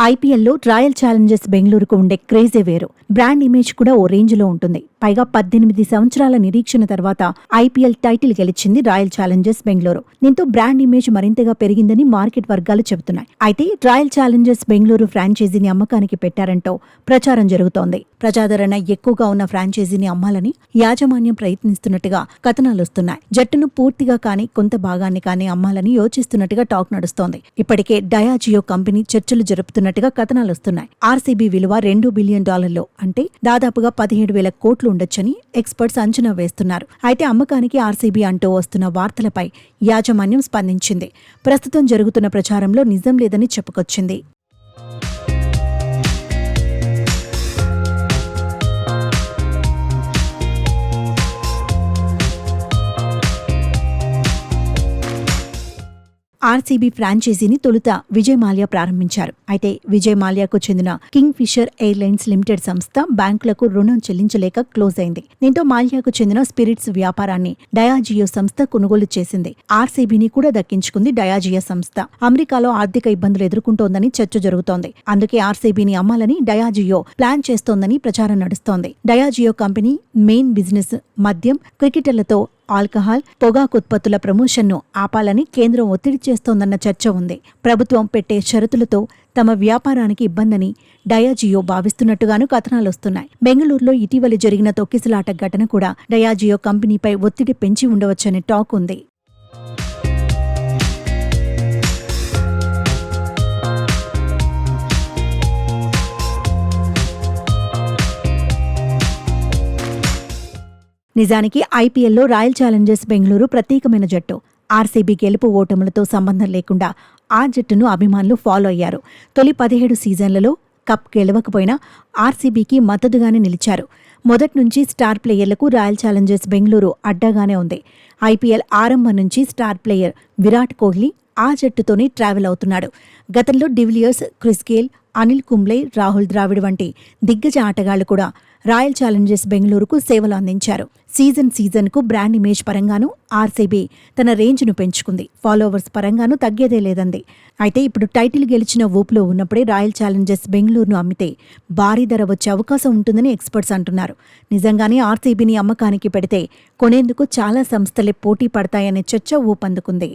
ఐపీఎల్లో royal Challengers బెంగళూరుకు ఉండే క్రేజే వేరు. బ్రాండ్ ఇమేజ్ కూడా ఓ రేంజ్లో ఉంటుంది. పైగా 18 సంవత్సరాల నిరీక్షణ తర్వాత ఐపీఎల్ టైటిల్ గెలిచింది రాయల్ ఛాలెంజర్స్ బెంగళూరు. దీంతో బ్రాండ్ ఇమేజ్ మరింతగా పెరిగిందని మార్కెట్ వర్గాలు చెబుతున్నాయి. అయితే రాయల్ ఛాలెంజర్స్ బెంగళూరు ఫ్రాంచైజీని అమ్మకానికి పెట్టారంటూ ప్రచారం జరుగుతోంది. ప్రజాదరణ ఎక్కువగా ఉన్న ఫ్రాంచైజీని అమ్మాలని యాజమాన్యం ప్రయత్నిస్తున్నట్టుగా కథనాలొస్తున్నాయి. జట్టును పూర్తిగా కానీ కొంత భాగాన్ని కానీ అమ్మాలని యోచిస్తున్నట్టుగా టాక్ నడుస్తోంది. ఇప్పటికే డయాజియో కంపెనీ చర్చలు జరుపుతున్నట్టుగా కథనాలొస్తున్నాయి. ఆర్సీబీ విలువ $2 బిలియన్, అంటే దాదాపుగా 17,000 కోట్లు ఉండొచ్చని ఎక్స్పర్ట్స్ అంచనా వేస్తున్నారు. అయితే అమ్మకానికి ఆర్సీబీ అంటూ వస్తున్న వార్తలపై యాజమాన్యం స్పందించింది. ప్రస్తుతం జరుగుతున్న ప్రచారంలో నిజం లేదని చెప్పుకొచ్చింది. ఆర్సీబీ ఫ్రాంచైజీని తొలుత విజయ్ మాల్యా ప్రారంభించారు. అయితే విజయ్ మాల్యాకు చెందిన కింగ్ ఫిషర్ ఎయిర్లైన్స్ లిమిటెడ్ సంస్థ బ్యాంకులకు రుణం చెల్లించలేక క్లోజ్ అయింది. దీంతో మాల్యాకు చెందిన స్పిరిట్స్ వ్యాపారాన్ని డయాజియో సంస్థ కొనుగోలు చేసింది. ఆర్సీబీని కూడా దక్కించుకుంది డయాజియో సంస్థ. అమెరికాలో ఆర్థిక ఇబ్బందులు ఎదుర్కొంటోందని చర్చ జరుగుతోంది. అందుకే ఆర్సీబీని అమ్మాలని డయాజియో ప్లాన్ చేస్తోందని ప్రచారం నడుస్తోంది. డయాజియో కంపెనీ మెయిన్ బిజినెస్ మద్యం, క్రికెటర్లతో ఆల్కహాల్, పొగాకు ఉత్పత్తుల ప్రమోషన్ను ఆపాలని కేంద్రం ఒత్తిడి చేస్తోందన్న చర్చ ఉంది. ప్రభుత్వం పెట్టే షరతులతో తమ వ్యాపారానికి ఇబ్బందని డయాజియో భావిస్తున్నట్టుగాను కథనాలొస్తున్నాయి. బెంగళూరులో ఇటీవల జరిగిన తొక్కిసలాట ఘటన కూడా డయాజియో కంపెనీపై ఒత్తిడి పెంచి ఉండవచ్చనే టాక్ ఉంది. నిజానికి ఐపీఎల్లో రాయల్ ఛాలెంజర్స్ బెంగళూరు ప్రత్యేకమైన జట్టు. ఆర్సీబీ గెలుపు ఓటములతో సంబంధం లేకుండా ఆ జట్టును అభిమానులు ఫాలో అయ్యారు. తొలి 17 సీజన్లలో కప్ గెలవకపోయినా ఆర్సీబీకి మద్దతుగానే నిలిచారు. మొదటి నుంచి స్టార్ ప్లేయర్లకు రాయల్ ఛాలెంజర్స్ బెంగళూరు అడ్డాగానే ఉంది. ఐపీఎల్ ఆరంభం నుంచి స్టార్ ప్లేయర్ విరాట్ కోహ్లీ ఆ జట్టుతోనే ట్రావెల్ అవుతున్నాడు. గతంలో de Villiers, Chris Gayle, Anil Kumble, Rahul Dravid వంటి దిగ్గజ ఆటగాళ్లు కూడా రాయల్ ఛాలెంజర్స్ బెంగళూరుకు సేవలు అందించారు. సీజన్కు బ్రాండ్ ఇమేజ్ పరంగానూ ఆర్సీబీ తన రేంజ్ను పెంచుకుంది. ఫాలోవర్స్ పరంగానూ తగ్గేదే లేదంది. అయితే ఇప్పుడు టైటిల్ గెలిచిన ఊపులో ఉన్నప్పుడే రాయల్ ఛాలెంజర్స్ బెంగళూరును అమ్మితే భారీ ధర వచ్చే అవకాశం ఉంటుందని ఎక్స్పర్ట్స్ అంటున్నారు. నిజంగానే ఆర్సీబీని అమ్మకానికి పెడితే కొనేందుకు చాలా సంస్థలే పోటీ పడతాయనే చర్చ ఊపందుకుంది.